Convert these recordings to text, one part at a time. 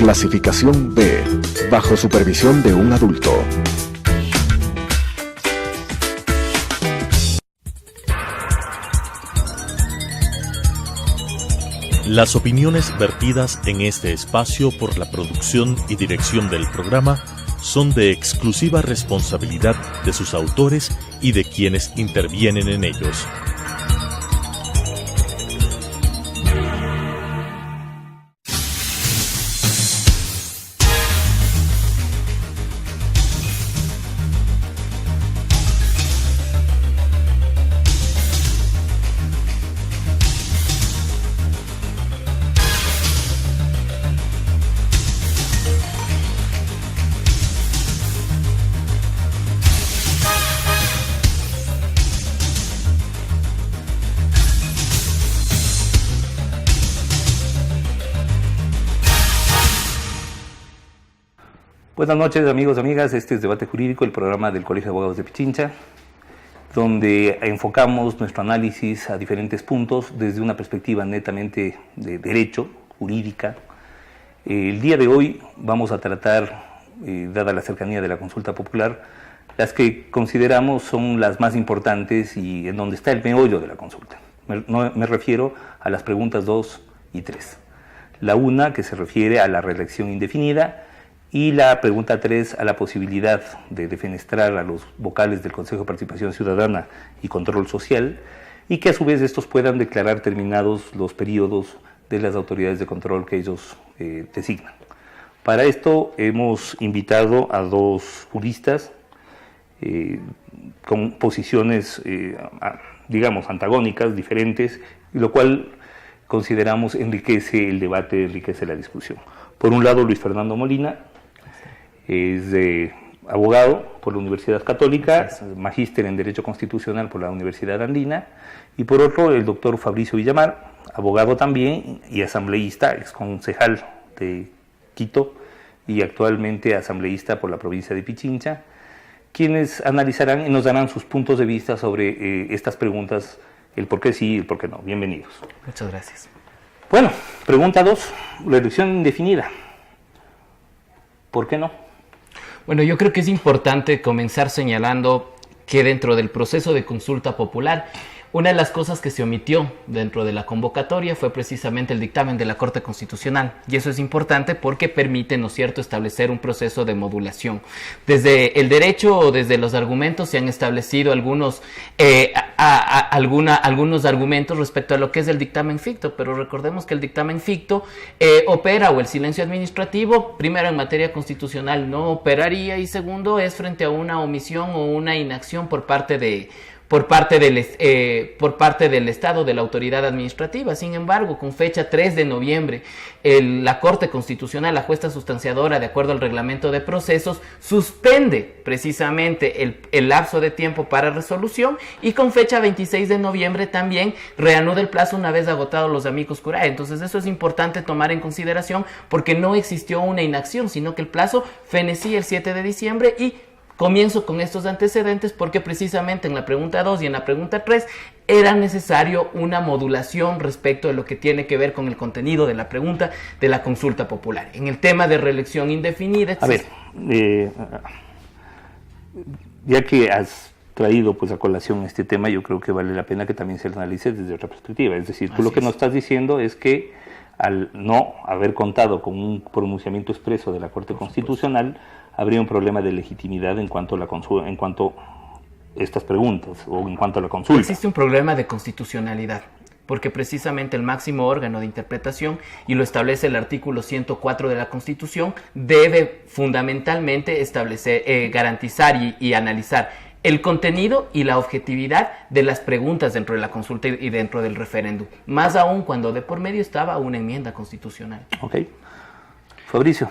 Clasificación B, bajo supervisión de un adulto. Las opiniones vertidas en este espacio por la producción y dirección del programa son de exclusiva responsabilidad de sus autores y de quienes intervienen en ellos. Buenas noches, amigos y amigas. Este es Debate Jurídico, el programa del Colegio de Abogados de Pichincha, donde enfocamos nuestro análisis a diferentes puntos desde una perspectiva netamente de derecho, jurídica. El día de hoy vamos a tratar, dada la cercanía de la consulta popular, las que consideramos son las más importantes y en donde está el meollo de la consulta. Me refiero a las preguntas 2 y 3. La una, que se refiere a la reelección indefinida, y la pregunta 3 a la posibilidad de defenestrar a los vocales del Consejo de Participación Ciudadana y Control Social, y que a su vez estos puedan declarar terminados los periodos de las autoridades de control que ellos designan. Para esto hemos invitado a dos juristas con posiciones, digamos, antagónicas, diferentes, lo cual consideramos enriquece el debate, enriquece la discusión. Por un lado, Luis Fernando Molina, es abogado por la Universidad Católica, magíster en Derecho Constitucional por la Universidad Andina, y por otro el doctor Fabricio Villamar, abogado también y asambleísta, exconcejal de Quito y actualmente asambleísta por la provincia de Pichincha, quienes analizarán y nos darán sus puntos de vista sobre estas preguntas, el por qué sí y el por qué no. Bienvenidos. Muchas gracias. Bueno, pregunta 2, la elección indefinida. ¿Por qué no? Bueno, yo creo que es importante comenzar señalando que dentro del proceso de consulta popular, una de las cosas que se omitió dentro de la convocatoria fue precisamente el dictamen de la Corte Constitucional. Y eso es importante porque permite, ¿no es cierto?, establecer un proceso de modulación. Desde el derecho o desde los argumentos se han establecido algunos argumentos respecto a lo que es el dictamen ficto, pero recordemos que el dictamen ficto opera, o el silencio administrativo, primero en materia constitucional no operaría, y segundo es frente a una omisión o una inacción por parte del Estado, de la autoridad administrativa. Sin embargo, con fecha 3 de noviembre, la Corte Constitucional, la jueza sustanciadora, de acuerdo al reglamento de procesos, suspende precisamente el lapso de tiempo para resolución, y con fecha 26 de noviembre también reanuda el plazo una vez agotados los amicus curiae. Entonces eso es importante tomar en consideración, porque no existió una inacción, sino que el plazo fenecía el 7 de diciembre, y comienzo con estos antecedentes porque precisamente en la pregunta 2 y en la pregunta 3 era necesario una modulación respecto de lo que tiene que ver con el contenido de la pregunta de la consulta popular. En el tema de reelección indefinida... A ver, ya que has traído pues a colación este tema, yo creo que vale la pena que también se analice desde otra perspectiva. Es decir, tú lo que nos estás diciendo es que al no haber contado con un pronunciamiento expreso de la Corte Constitucional, habría un problema de legitimidad en cuanto a estas preguntas o en cuanto a la consulta. Existe un problema de constitucionalidad, porque precisamente el máximo órgano de interpretación, y lo establece el artículo 104 de la Constitución, debe fundamentalmente garantizar y analizar el contenido y la objetividad de las preguntas dentro de la consulta y dentro del referéndum, más aún cuando de por medio estaba una enmienda constitucional. Ok. Fabricio.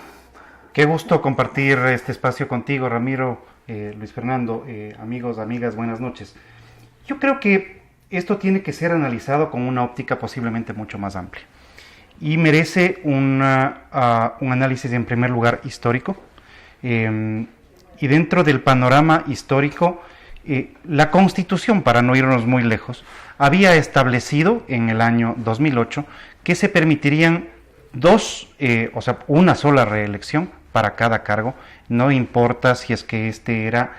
Qué gusto compartir este espacio contigo, Ramiro, Luis Fernando, amigos, amigas, buenas noches. Yo creo que esto tiene que ser analizado con una óptica posiblemente mucho más amplia y merece un análisis en primer lugar histórico, y dentro del panorama histórico, la Constitución, para no irnos muy lejos, había establecido en el año 2008 que se permitirían una sola reelección para cada cargo, no importa si es que este era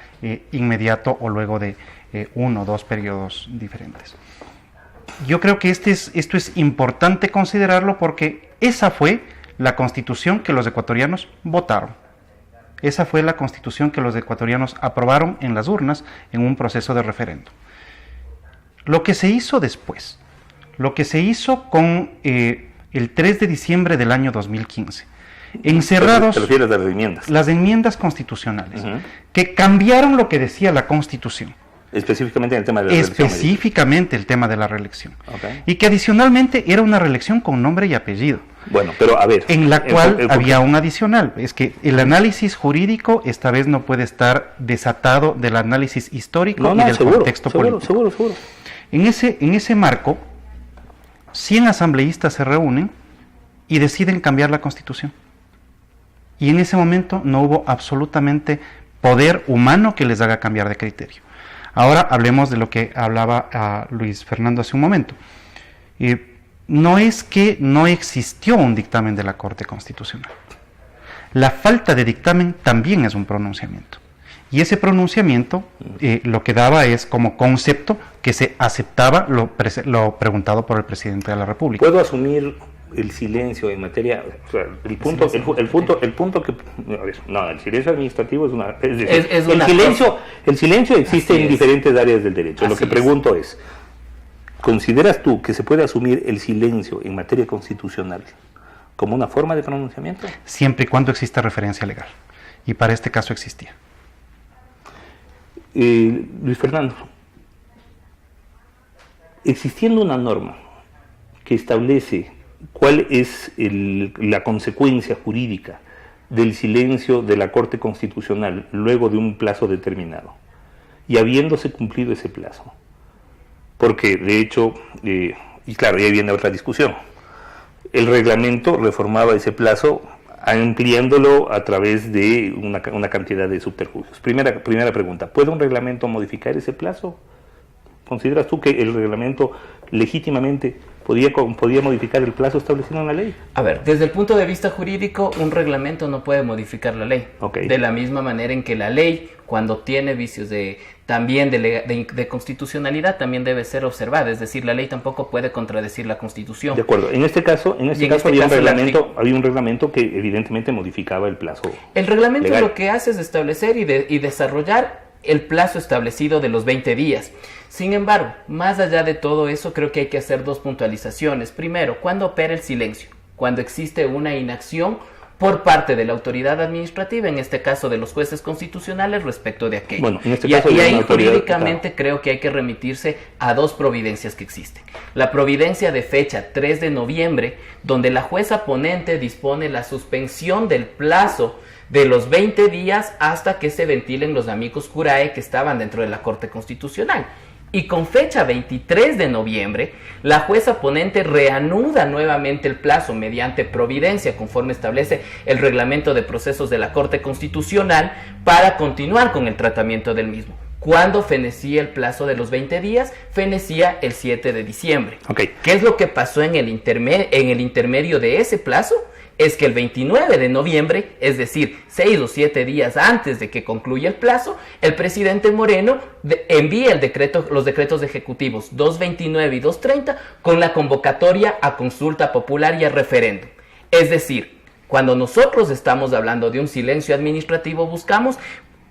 inmediato o luego de 1 o 2 periodos diferentes. Yo creo que esto es importante considerarlo porque esa fue la constitución que los ecuatorianos votaron. Esa fue la constitución que los ecuatorianos aprobaron en las urnas en un proceso de referéndum. Lo que se hizo después, lo que se hizo con el 3 de diciembre del año 2015, encerrados... ¿Te refieres a las enmiendas? Las enmiendas constitucionales, que cambiaron lo que decía la Constitución. Específicamente en el tema de la reelección. Específicamente el tema de la reelección. Okay. Y que adicionalmente era una reelección con nombre y apellido. Bueno, pero a ver. En la cual había un adicional. Es que el análisis jurídico esta vez no puede estar desatado del análisis histórico y del contexto político. Seguro. En ese marco, 100 asambleístas se reúnen y deciden cambiar la Constitución. Y en ese momento no hubo absolutamente poder humano que les haga cambiar de criterio. Ahora hablemos de lo que hablaba Luis Fernando hace un momento. No es que no existió un dictamen de la Corte Constitucional. La falta de dictamen también es un pronunciamiento. Y ese pronunciamiento lo que daba es como concepto que se aceptaba lo preguntado por el presidente de la República. ¿Puedo asumir el silencio en materia, o sea, el punto que, a ver, no, el silencio administrativo el silencio existe en diferentes áreas del derecho. Lo que pregunto es, ¿consideras tú que se puede asumir el silencio en materia constitucional como una forma de pronunciamiento? Siempre y cuando exista referencia legal, y para este caso existía. Luis Fernando, existiendo una norma que establece cuál es la consecuencia jurídica del silencio de la Corte Constitucional luego de un plazo determinado, y habiéndose cumplido ese plazo, porque de hecho, y claro, y ahí viene otra discusión, el reglamento reformaba ese plazo ampliándolo a través de una cantidad de subterfugios. Primera pregunta, ¿puede un reglamento modificar ese plazo? ¿Consideras tú que el reglamento legítimamente podía modificar el plazo establecido en la ley? A ver, desde el punto de vista jurídico, un reglamento no puede modificar la ley. Okay. De la misma manera en que la ley, cuando tiene vicios de constitucionalidad, también debe ser observada. Es decir, la ley tampoco puede contradecir la Constitución. De acuerdo. En este caso había un reglamento que evidentemente modificaba el plazo. El reglamento legal. Lo que hace es establecer y desarrollar el plazo establecido de los 20 días. Sin embargo, más allá de todo eso, creo que hay que hacer 2 puntualizaciones. Primero, ¿cuándo opera el silencio? Cuando existe una inacción por parte de la autoridad administrativa, en este caso de los jueces constitucionales, respecto de aquello. Bueno, en este caso y ahí jurídicamente creo que hay que remitirse a 2 providencias que existen. La providencia de fecha 3 de noviembre, donde la jueza ponente dispone la suspensión del plazo de los 20 días hasta que se ventilen los amicus curiae que estaban dentro de la Corte Constitucional. Y con fecha 23 de noviembre, la jueza ponente reanuda nuevamente el plazo mediante providencia, conforme establece el reglamento de procesos de la Corte Constitucional, para continuar con el tratamiento del mismo. ¿Cuándo fenecía el plazo de los 20 días? Fenecía el 7 de diciembre. Okay. ¿Qué es lo que pasó en el intermedio de ese plazo? Es que el 29 de noviembre, es decir, 6 o 7 días antes de que concluya el plazo, el presidente Moreno envía los decretos ejecutivos 229 y 230 con la convocatoria a consulta popular y a referéndum. Es decir, cuando nosotros estamos hablando de un silencio administrativo, buscamos,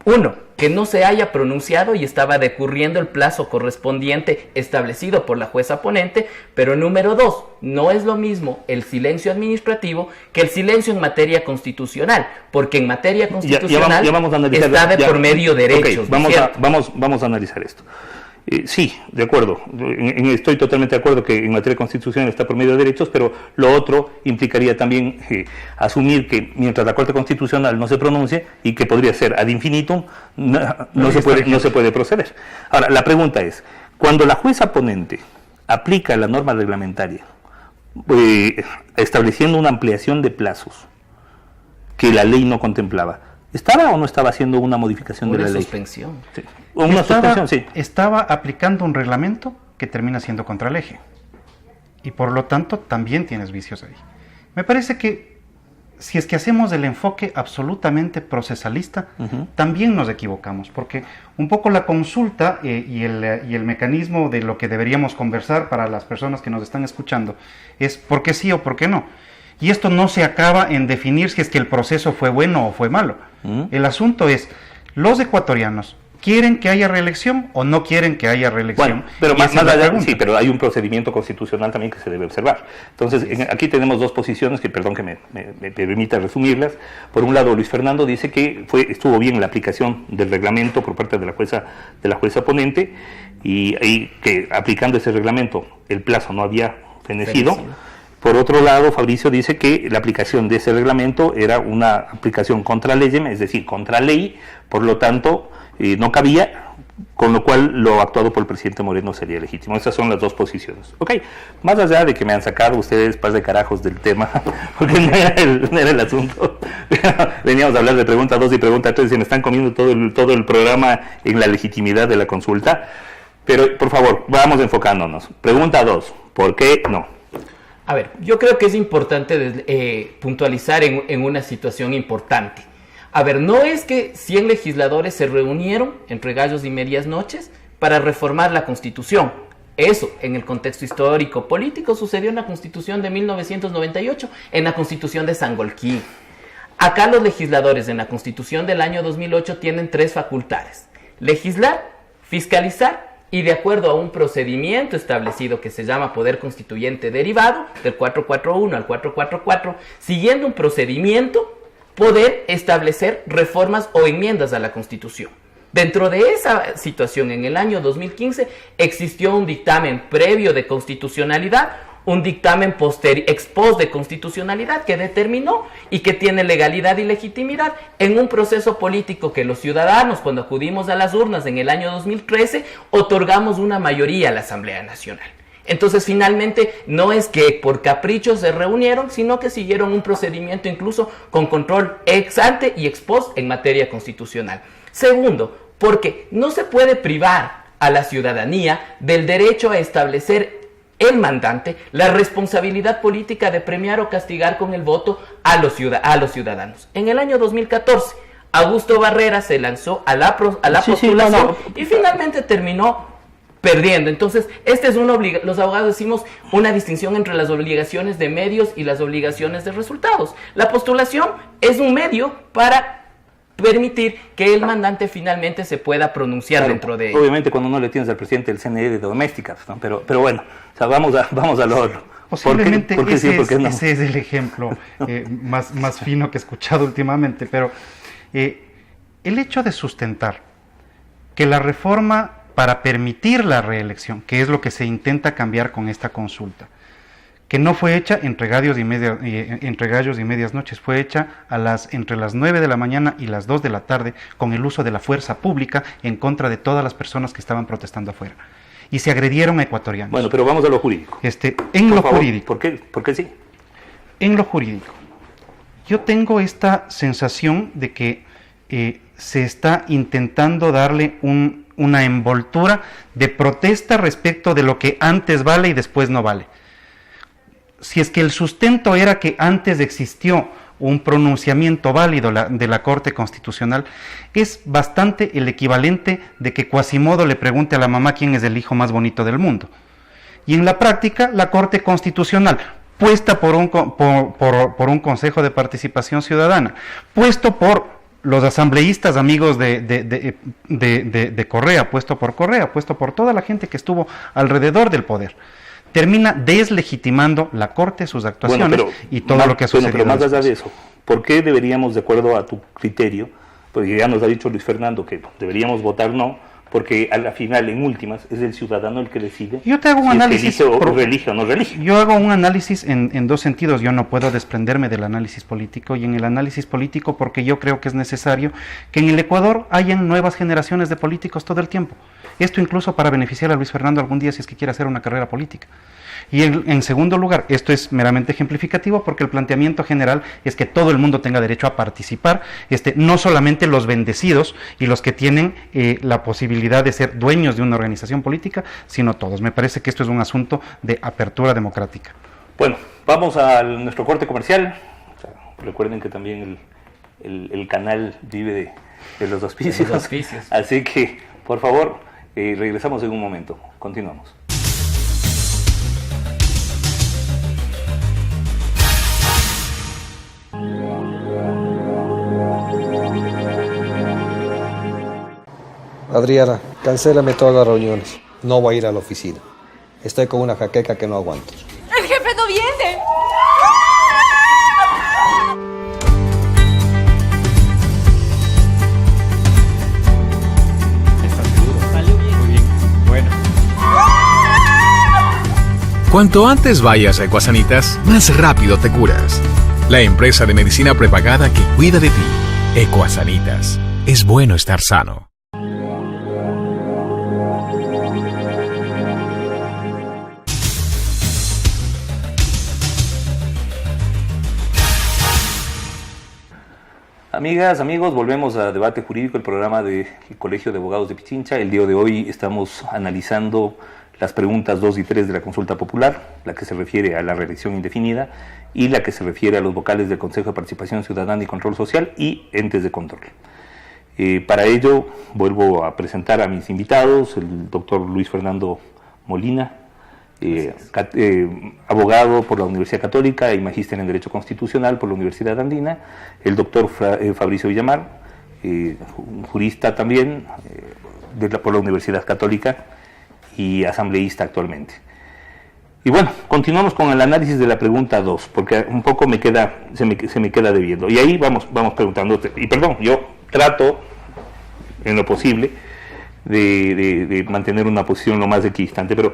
1, que no se haya pronunciado y estaba decurriendo el plazo correspondiente establecido por la jueza ponente, pero número 2, no es lo mismo el silencio administrativo que el silencio en materia constitucional, porque en materia constitucional está de por medio derechos. Okay, vamos a analizar esto. Sí, de acuerdo, estoy totalmente de acuerdo que en materia constitucional está por medio de derechos, pero lo otro implicaría también asumir que mientras la Corte Constitucional no se pronuncie, y que podría ser ad infinitum, no se puede proceder. Ahora, la pregunta es, cuando la jueza ponente aplica la norma reglamentaria estableciendo una ampliación de plazos que la ley no contemplaba, ¿estaba o no estaba haciendo una modificación de la ley? Suspensión. Sí. Una suspensión, sí. Estaba aplicando un reglamento que termina siendo contra el eje. Y por lo tanto también tienes vicios ahí. Me parece que si es que hacemos el enfoque absolutamente procesalista, también nos equivocamos, porque un poco la consulta y el mecanismo de lo que deberíamos conversar para las personas que nos están escuchando es por qué sí o por qué no. Y esto no se acaba en definir si es que el proceso fue bueno o fue malo. El asunto es, los ecuatorianos, ¿quieren que haya reelección o no quieren que haya reelección? Bueno, pero más allá, sí, pero hay un procedimiento constitucional también que se debe observar. Entonces, aquí tenemos dos posiciones que, perdón que me permita resumirlas. Por un lado, Luis Fernando dice que estuvo bien la aplicación del reglamento por parte de la jueza ponente y que aplicando ese reglamento el plazo no había fenecido. Por otro lado, Fabricio dice que la aplicación de ese reglamento era una aplicación contra leyem, es decir, contra ley, por lo tanto no cabía, con lo cual lo actuado por el presidente Moreno sería legítimo. Esas son las dos posiciones. Ok, más allá de que me han sacado ustedes par de carajos del tema, porque no era el asunto. Veníamos a hablar de pregunta 2 y pregunta 3 y me están comiendo todo el programa en la legitimidad de la consulta. Pero, por favor, vamos enfocándonos. Pregunta 2, ¿por qué no? A ver, yo creo que es importante puntualizar en una situación importante. A ver, no es que 100 legisladores se reunieron entre gallos y medias noches para reformar la Constitución. Eso, en el contexto histórico político, sucedió en la Constitución de 1998, en la Constitución de Sangolquí. Acá los legisladores en la Constitución del año 2008 tienen 3 facultades: legislar, fiscalizar y, de acuerdo a un procedimiento establecido que se llama Poder Constituyente Derivado, del 441 al 444, siguiendo un procedimiento, poder establecer reformas o enmiendas a la Constitución. Dentro de esa situación, en el año 2015, existió un dictamen previo de constitucionalidad, un dictamen ex post de constitucionalidad que determinó y que tiene legalidad y legitimidad en un proceso político que los ciudadanos, cuando acudimos a las urnas en el año 2013, otorgamos una mayoría a la Asamblea Nacional. Entonces, finalmente, no es que por capricho se reunieron, sino que siguieron un procedimiento incluso con control ex ante y ex post en materia constitucional. Segundo, porque no se puede privar a la ciudadanía del derecho a establecer el mandante la responsabilidad política de premiar o castigar con el voto a los ciudadanos. En el año 2014, Augusto Barrera se lanzó a la postulación y finalmente terminó perdiendo. Entonces, los abogados decimos una distinción entre las obligaciones de medios y las obligaciones de resultados. La postulación es un medio para permitir que el mandante finalmente se pueda pronunciar dentro de... Obviamente cuando no le tienes al presidente del CNE de domésticas, ¿no? Pero bueno, o sea, vamos a lo otro. Posiblemente ese es el ejemplo más fino que he escuchado últimamente, pero el hecho de sustentar que la reforma para permitir la reelección, que es lo que se intenta cambiar con esta consulta, que no fue hecha entre gallos y medias noches, fue hecha entre las 9 de la mañana y las 2 de la tarde con el uso de la fuerza pública en contra de todas las personas que estaban protestando afuera. Y se agredieron a ecuatorianos. Bueno, pero vamos a lo jurídico. Jurídico. ¿Por qué sí? En lo jurídico. Yo tengo esta sensación de que se está intentando darle una envoltura de protesta respecto de lo que antes vale y después no vale. Si es que el sustento era que antes existió un pronunciamiento válido de la Corte Constitucional, es bastante el equivalente de que Quasimodo le pregunte a la mamá quién es el hijo más bonito del mundo. Y en la práctica, la Corte Constitucional, puesta por un Consejo de Participación Ciudadana, puesto por los asambleístas amigos de Correa, puesto por toda la gente que estuvo alrededor del poder, termina deslegitimando la Corte, sus actuaciones y todo lo que ha sucedido. Pero más allá de eso, ¿por qué deberíamos, de acuerdo a tu criterio, porque ya nos ha dicho Luis Fernando que deberíamos votar no, porque a la final, en últimas, es el ciudadano el que decide? Yo te hago un análisis. Relige o no relige. Yo hago un análisis en dos sentidos. Yo no puedo desprenderme del análisis político, y en el análisis político porque yo creo que es necesario que en el Ecuador hayan nuevas generaciones de políticos todo el tiempo. Esto incluso para beneficiar a Luis Fernando algún día si es que quiere hacer una carrera política. Y en segundo lugar, esto es meramente ejemplificativo porque el planteamiento general es que todo el mundo tenga derecho a participar, no solamente los bendecidos y los que tienen la posibilidad de ser dueños de una organización política, sino todos. Me parece que esto es un asunto de apertura democrática. Bueno, vamos a nuestro corte comercial. O sea, recuerden que también el canal vive de los auspicios. Así que, por favor, regresamos en un momento. Continuamos. Adriana, cancélame todas las reuniones. No voy a ir a la oficina. Estoy con una jaqueca que no aguanto. ¡El jefe no viene! ¿Estás seguro? Salió bien. Muy bien. Bueno. Cuanto antes vayas a Ecuasanitas, más rápido te curas. La empresa de medicina prepagada que cuida de ti. Ecuasanitas. Es bueno estar sano. Amigas, amigos, volvemos a Debate Jurídico, el programa del Colegio de Abogados de Pichincha. El día de hoy estamos analizando las preguntas 2 y 3 de la consulta popular, la que se refiere a la reelección indefinida y la que se refiere a los vocales del Consejo de Participación Ciudadana y Control Social y entes de control. Para ello vuelvo a presentar a mis invitados, el doctor Luis Fernando Molina, abogado por la Universidad Católica y magíster en Derecho Constitucional por la Universidad Andina, el doctor Fabricio Villamar, jurista también por la Universidad Católica y asambleísta actualmente. Y bueno, continuamos con el análisis de la pregunta 2, porque un poco se me queda debiendo. Y ahí vamos preguntando, y perdón, yo trato en lo posible de mantener una posición lo más equidistante, pero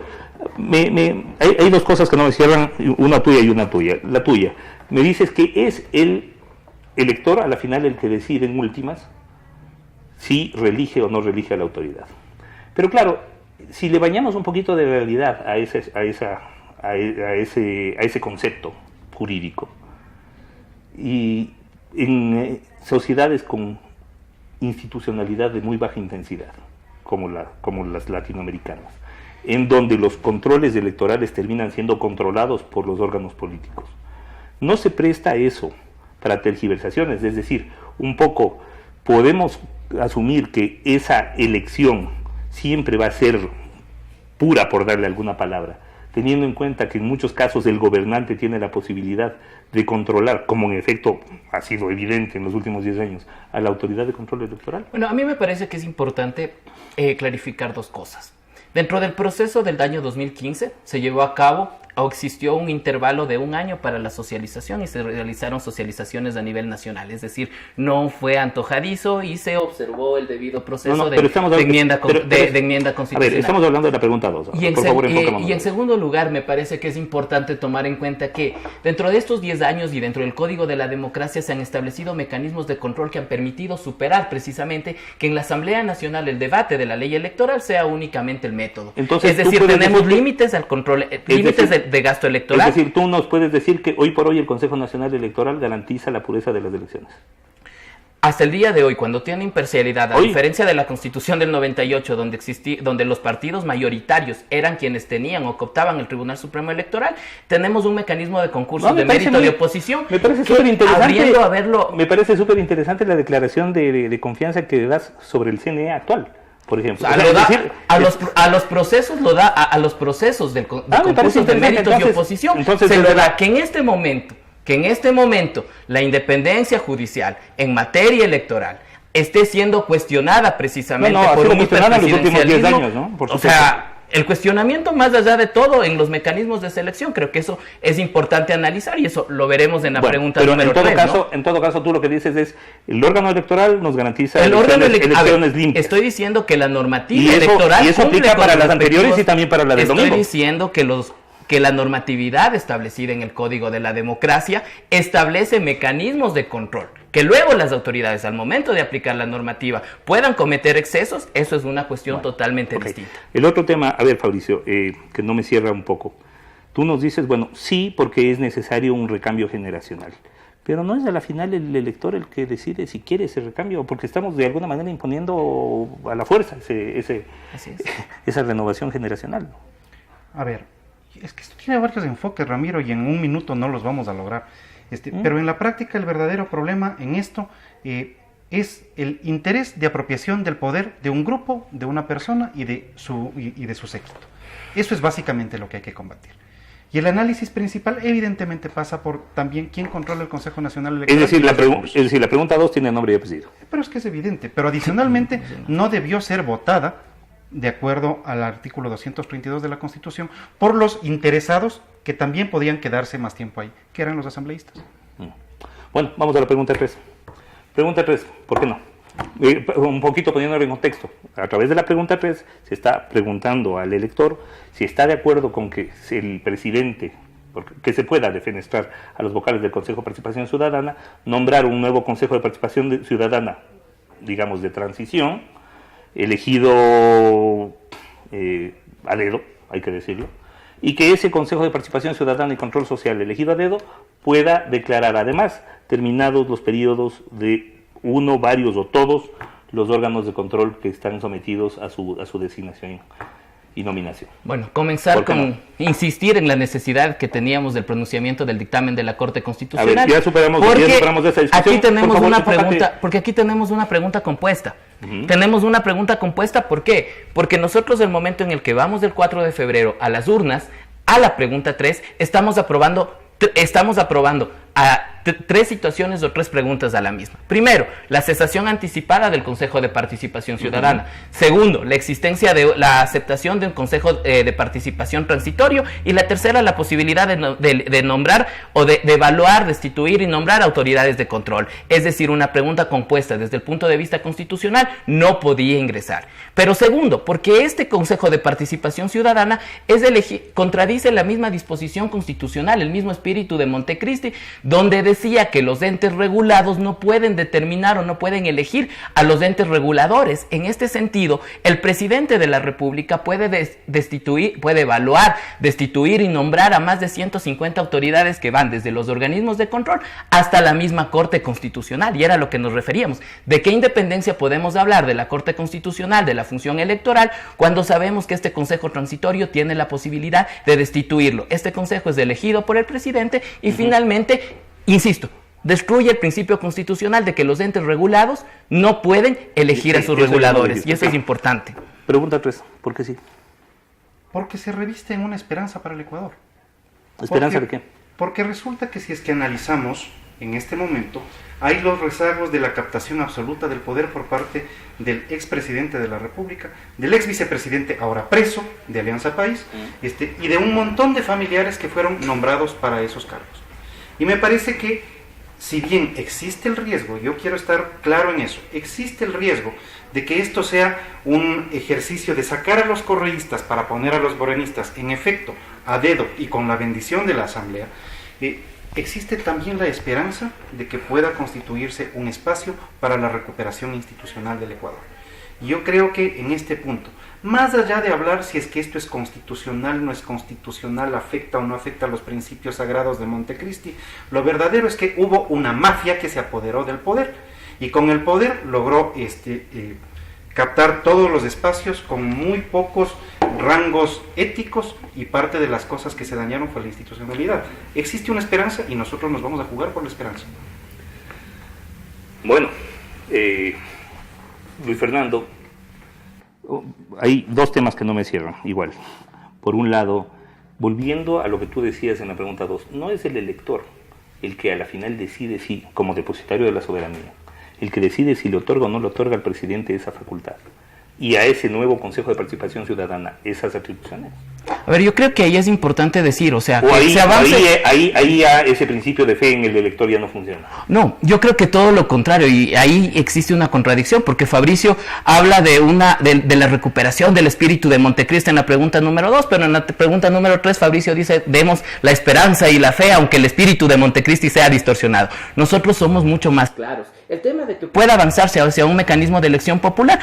hay dos cosas que no me cierran, una tuya y una tuya. La tuya, me dices que es el elector a la final el que decide en últimas si reelige o no reelige a la autoridad. Pero claro, si le bañamos un poquito de realidad a ese concepto jurídico, y en sociedades con institucionalidad de muy baja intensidad, como las latinoamericanas, en donde los controles electorales terminan siendo controlados por los órganos políticos, no se presta eso para tergiversaciones. Es decir, un poco podemos asumir que esa elección siempre va a ser pura, por darle alguna palabra, teniendo en cuenta que en muchos casos el gobernante tiene la posibilidad de controlar, como en efecto ha sido evidente en los últimos 10 años, a la autoridad de control electoral. Bueno, a mí me parece que es importante clarificar dos cosas. Dentro del proceso del año 2015 se llevó a cabo o existió un intervalo de 1 año para la socialización y se realizaron socializaciones a nivel nacional, es decir, no fue antojadizo y se observó el debido proceso de enmienda constitucional. A ver, estamos hablando de la pregunta 2. Y en segundo lugar, me parece que es importante tomar en cuenta que dentro de estos 10 años y dentro del Código de la Democracia se han establecido mecanismos de control que han permitido superar precisamente que en la Asamblea Nacional el debate de la ley electoral sea únicamente el método. Entonces, es decir, tenemos límites al control, límites de gasto electoral. Es decir, tú nos puedes decir que hoy por hoy el Consejo Nacional Electoral garantiza la pureza de las elecciones. Hasta el día de hoy, cuando tiene imparcialidad, a diferencia de la Constitución del 98, donde los partidos mayoritarios eran quienes tenían o cooptaban el Tribunal Supremo Electoral, tenemos un mecanismo de concurso de mérito de oposición. Me parece súper interesante. Me parece súper interesante la declaración de confianza que das sobre el CNE actual, por ejemplo. A los procesos del concurso de méritos de oposición se lo da que en este momento la independencia judicial en materia electoral esté siendo cuestionada precisamente por un hiperpresidencialismo, ¿no? O sea, el cuestionamiento más allá de todo en los mecanismos de selección, creo que eso es importante analizar y eso lo veremos en la pregunta número 3. En todo caso, tú lo que dices es, el órgano electoral nos garantiza elecciones limpias. Estoy diciendo que la normativa electoral... Y eso aplica para las anteriores y también para la del domingo. Estoy diciendo que la normatividad establecida en el Código de la Democracia establece mecanismos de control. Que luego las autoridades, al momento de aplicar la normativa, puedan cometer excesos, eso es una cuestión totalmente distinta. El otro tema, a ver, Fabricio, que no me cierra un poco. Tú nos dices, bueno, sí, porque es necesario un recambio generacional. Pero no es a la final el elector el que decide si quiere ese recambio, porque estamos de alguna manera imponiendo a la fuerza esa renovación generacional. A ver, Es que esto tiene varios enfoques, Ramiro, y en un minuto no los vamos a lograr. Pero en la práctica el verdadero problema en esto es el interés de apropiación del poder de un grupo, de una persona y de su séquito. Eso es básicamente lo que hay que combatir. Y el análisis principal evidentemente pasa por también quién controla el Consejo Nacional Electoral. Es decir, la pregunta 2 tiene nombre y apellido. Pero es que es evidente. Pero adicionalmente no debió ser votada de acuerdo al artículo 232 de la Constitución por los interesados que también podían quedarse más tiempo ahí, que eran los asambleístas. Bueno, vamos a la pregunta 3. Pregunta 3, ¿por qué no? Un poquito poniéndolo en contexto. A través de la pregunta 3 se está preguntando al elector si está de acuerdo con que el presidente, que se pueda defenestrar a los vocales del Consejo de Participación Ciudadana, nombrar un nuevo Consejo de Participación Ciudadana, digamos de transición, elegido a dedo, hay que decirlo, y que ese Consejo de Participación Ciudadana y Control Social elegido a dedo pueda declarar además terminados los periodos de uno, varios o todos los órganos de control que están sometidos a su designación y nominación. Bueno, comenzar con insistir en la necesidad que teníamos del pronunciamiento del dictamen de la Corte Constitucional. A ver, ya superamos esa discusión. Aquí tenemos una pregunta, porque aquí tenemos una pregunta compuesta. Tenemos una pregunta compuesta, ¿por qué? Porque nosotros el momento en el que vamos del 4 de febrero a las urnas, a la pregunta 3, estamos aprobando a 3 situaciones o 3 preguntas a la misma. Primero, la cesación anticipada del Consejo de Participación Ciudadana. Segundo, la existencia de la aceptación de un Consejo de Participación transitorio. Y la tercera, la posibilidad de nombrar o de evaluar, destituir y nombrar autoridades de control. Es decir, una pregunta compuesta desde el punto de vista constitucional no podía ingresar. Pero segundo, porque este Consejo de Participación Ciudadana contradice la misma disposición constitucional, el mismo espíritu de Montecristi, donde decía que los entes regulados no pueden determinar o no pueden elegir a los entes reguladores. En este sentido, el presidente de la República puede evaluar, destituir y nombrar a más de 150 autoridades que van desde los organismos de control hasta la misma Corte Constitucional, y era a lo que nos referíamos. ¿De qué independencia podemos hablar de la Corte Constitucional, de la función electoral, cuando sabemos que este Consejo Transitorio tiene la posibilidad de destituirlo? Este Consejo es elegido por el presidente y finalmente, insisto, destruye el principio constitucional de que los entes regulados no pueden elegir a sus reguladores, y eso es importante. Pregunta 3, ¿por qué sí? Porque se reviste en una esperanza para el Ecuador. ¿Esperanza de qué? Porque resulta que si es que analizamos en este momento, hay los rezagos de la captación absoluta del poder por parte del expresidente de la República, del ex vicepresidente ahora preso de Alianza País, y de un montón de familiares que fueron nombrados para esos cargos. Y me parece que, si bien existe el riesgo, yo quiero estar claro en eso, existe el riesgo de que esto sea un ejercicio de sacar a los correístas para poner a los morenistas en efecto a dedo y con la bendición de la Asamblea, existe también la esperanza de que pueda constituirse un espacio para la recuperación institucional del Ecuador. Y yo creo que en este punto, más allá de hablar si es que esto es constitucional, no es constitucional, afecta o no afecta a los principios sagrados de Montecristi, lo verdadero es que hubo una mafia que se apoderó del poder, y con el poder logró captar todos los espacios con muy pocos rangos éticos, y parte de las cosas que se dañaron fue la institucionalidad. Existe una esperanza y nosotros nos vamos a jugar por la esperanza. Bueno, Luis Fernando, hay 2 temas que no me cierran igual. Por un lado, volviendo a lo que tú decías en la pregunta 2, no es el elector el que a la final decide si, como depositario de la soberanía, el que decide si le otorga o no le otorga al presidente esa facultad, y a ese nuevo Consejo de Participación Ciudadana esas atribuciones. A ver, yo creo que ahí es importante decir, o sea, o ahí, se avance... ahí ya ese principio de fe en el elector ya no funciona. No, yo creo que todo lo contrario, y ahí existe una contradicción, porque Fabricio habla de la recuperación del espíritu de Montecristi en la pregunta número 2, pero en la pregunta número 3 Fabricio dice, demos la esperanza y la fe, aunque el espíritu de Montecristi sea distorsionado. Nosotros somos mucho más claros. El tema de que pueda avanzarse hacia un mecanismo de elección popular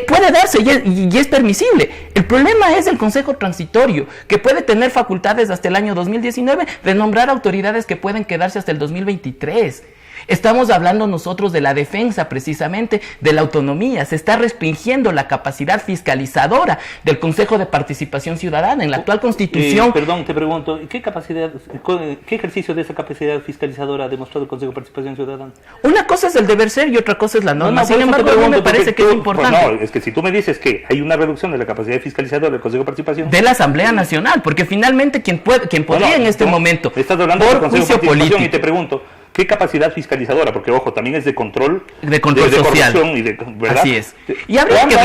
puede darse y es permisible. El problema es el Consejo Transitorio, que puede tener facultades hasta el año 2019 de nombrar autoridades que pueden quedarse hasta el 2023. Estamos hablando nosotros de la defensa precisamente de la autonomía. Se está restringiendo la capacidad fiscalizadora del Consejo de Participación Ciudadana en la actual Constitución. Perdón, te pregunto, ¿qué ejercicio de esa capacidad fiscalizadora ha demostrado el Consejo de Participación Ciudadana? Una cosa es el deber ser y otra cosa es la norma. Sin embargo, a mí me parece que es importante. Pues no, es que si tú me dices que hay una reducción de la capacidad fiscalizadora del Consejo de Participación... De la Asamblea Nacional, porque finalmente quien podría en este momento, estás hablando por del Consejo juicio de Participación político, y te pregunto, ¿qué capacidad fiscalizadora? Porque, ojo, también es de control. De control social. ¿Verdad? Así es. Y habría que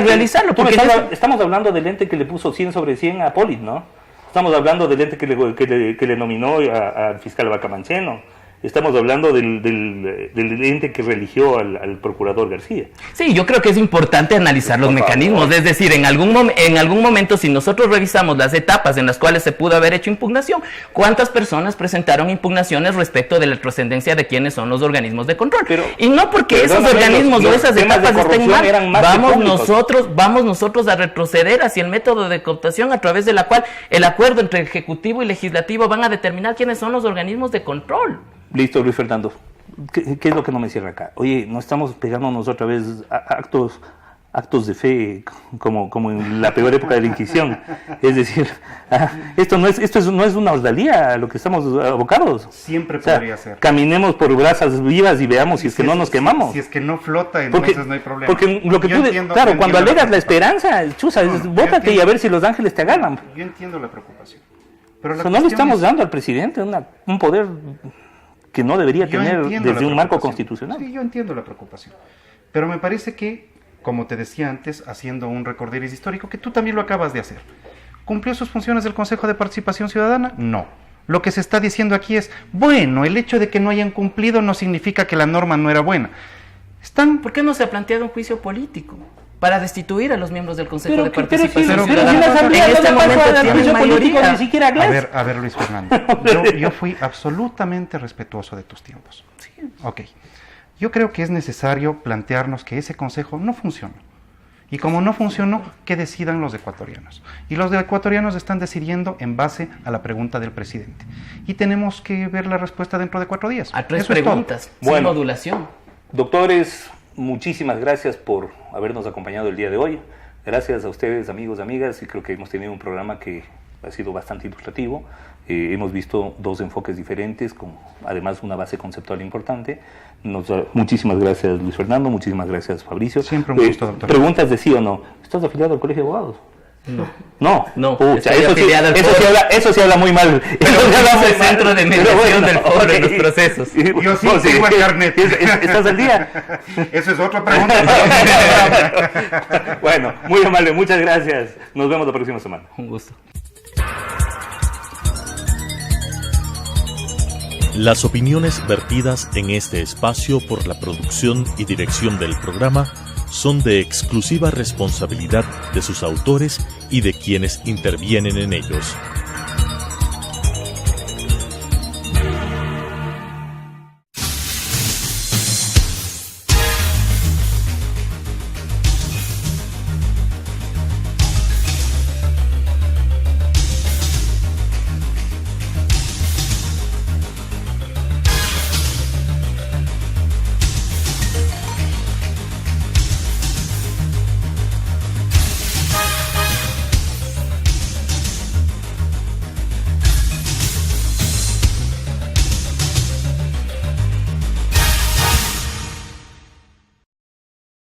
realizarlo. Porque estamos hablando del ente que le puso 100/100 a Polit, ¿no? Estamos hablando del ente que le nominó al fiscal Bacamancheno. Estamos hablando del ente que religió al procurador García. Sí, yo creo que es importante analizar los mecanismos. Es decir, en algún momento, si nosotros revisamos las etapas en las cuales se pudo haber hecho impugnación, ¿cuántas personas presentaron impugnaciones respecto de la trascendencia de quiénes son los organismos de control? Y no porque esos organismos o esas etapas estén mal, vamos nosotros a retroceder hacia el método de cooptación a través de la cual el acuerdo entre Ejecutivo y Legislativo van a determinar quiénes son los organismos de control. Listo, Luis Fernando. ¿Qué es lo que no me cierra acá? Oye, no estamos pegándonos otra vez actos de fe como en la peor época de la Inquisición. Es decir, esto no es una osdalía a lo que estamos abocados. Siempre podría ser. Caminemos por brasas vivas y veamos si es que no nos quemamos. Si es que no flota, entonces no hay problema. Porque lo que claro, cuando alegas la esperanza, chusa, bótate y a ver si los ángeles te agarran. Yo entiendo la preocupación. Pero no le estamos dando al presidente un poder que no debería tener desde un marco constitucional. Sí, yo entiendo la preocupación. Pero me parece que, como te decía antes, haciendo un recorderis histórico, que tú también lo acabas de hacer, ¿cumplió sus funciones el Consejo de Participación Ciudadana? No. Lo que se está diciendo aquí es, bueno, el hecho de que no hayan cumplido no significa que la norma no era buena. ¿Por qué no se ha planteado un juicio político para destituir a los miembros del Consejo de Participación Ciudadana? Pero si la Asamblea en este momento tiene mayoría. Ni siquiera a ver, Luis Fernando, yo fui absolutamente respetuoso de tus tiempos. Sí. Ok. Yo creo que es necesario plantearnos que ese consejo no funcionó. Y como no funcionó, que decidan los ecuatorianos. Y los ecuatorianos están decidiendo en base a la pregunta del presidente. Y tenemos que ver la respuesta dentro de 4 días. A 3 preguntas, sin modulación. Doctores, muchísimas gracias por habernos acompañado el día de hoy. Gracias a ustedes, amigos, amigas, y creo que hemos tenido un programa que ha sido bastante ilustrativo. Hemos visto 2 enfoques diferentes, con además una base conceptual importante. Muchísimas gracias, Luis Fernando, muchísimas gracias, Fabricio. Siempre un gusto, doctor. Preguntas de sí o no. ¿Estás afiliado al Colegio de Abogados? No. Pucha, eso sí habla muy mal. Pero es el centro de mediación del foro en los procesos. Yo sí tengo el carnet. ¿Estás al día? Eso es otra pregunta. Bueno, muy amable, muchas gracias. Nos vemos la próxima semana. Un gusto. Las opiniones vertidas en este espacio por la producción y dirección del programa son de exclusiva responsabilidad de sus autores y de quienes intervienen en ellos.